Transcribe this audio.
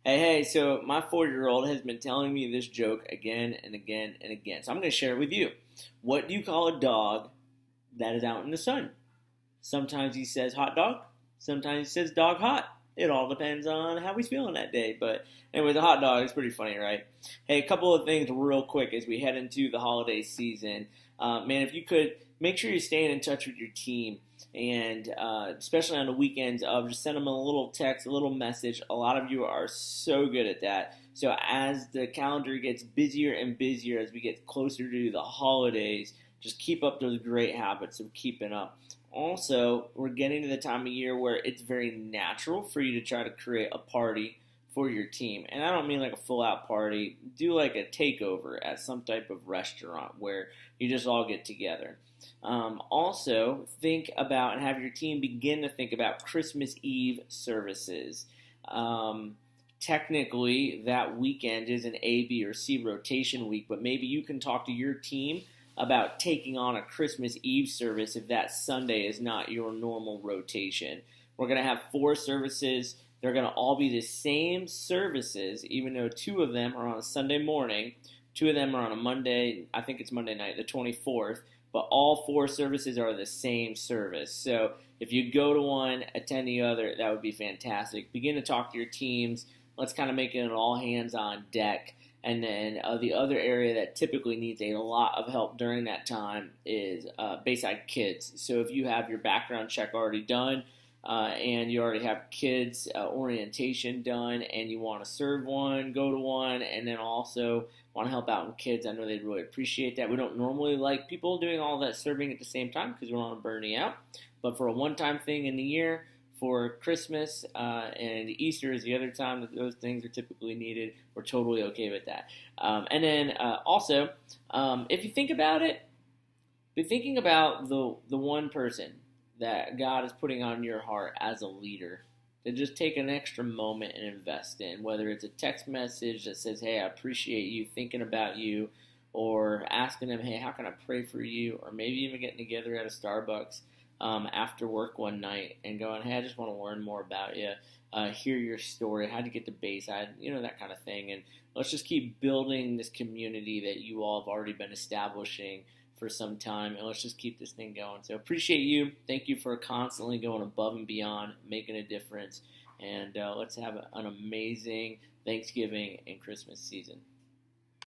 Hey, so my 4-year-old has been telling me this joke again and again and again. So I'm going to share it with you. What do you call a dog that is out in the sun? Sometimes he says hot dog. Sometimes he says dog hot. It all depends on how he's feeling that day. But anyway, the hot dog is pretty funny, right? Hey, a couple of things real quick as we head into the holiday season. Man, if you could make sure you're staying in touch with your team, and especially on the weekends, of just send them a little text, a little message. A lot of you are so good at that. So as the calendar gets busier and busier as we get closer to the holidays, just keep up those great habits of keeping up. Also, we're getting to the time of year where it's very natural for you to try to create a party for your team. And I don't mean like a full out party. Do like a takeover at some type of restaurant where you just all get together. Also, think about and have your team begin to think about Christmas Eve services. Um, Technically, that weekend is an A, B, or C rotation week, but maybe you can talk to your team about taking on a Christmas Eve service if that Sunday is not your normal rotation. We're going to have 4 services. They're going to all be the same services, even though 2 of them are on a Sunday morning, 2 of them are on a Monday, I think it's Monday night, the 24th, but all 4 services are the same service. So if you go to one, attend the other, that would be fantastic. Begin to talk to your teams. Let's kind of make it an all hands on deck. And then the other area that typically needs a lot of help during that time is Bayside Kids. So if you have your background check already done and you already have kids orientation done and you want to serve one, go to one, and then also want to help out in kids, I know they'd really appreciate that. We don't normally like people doing all that serving at the same time because we don't want to burn you out. But for a one-time thing in the year, for Christmas and Easter is the other time that those things are typically needed. We're totally okay with that. And then also, if you think about it, be thinking about the one person that God is putting on your heart as a leader to just take an extra moment and invest in, whether it's a text message that says, hey, I appreciate you, thinking about you, or asking them, hey, how can I pray for you, or maybe even getting together at a Starbucks after work one night and going, hey, I just want to learn more about you, hear your story, how'd you get to Bayside, that kind of thing. And let's just keep building this community that you all have already been establishing for some time, and let's just keep this thing going. So appreciate you. Thank you for constantly going above and beyond, making a difference, and let's have an amazing Thanksgiving and Christmas season.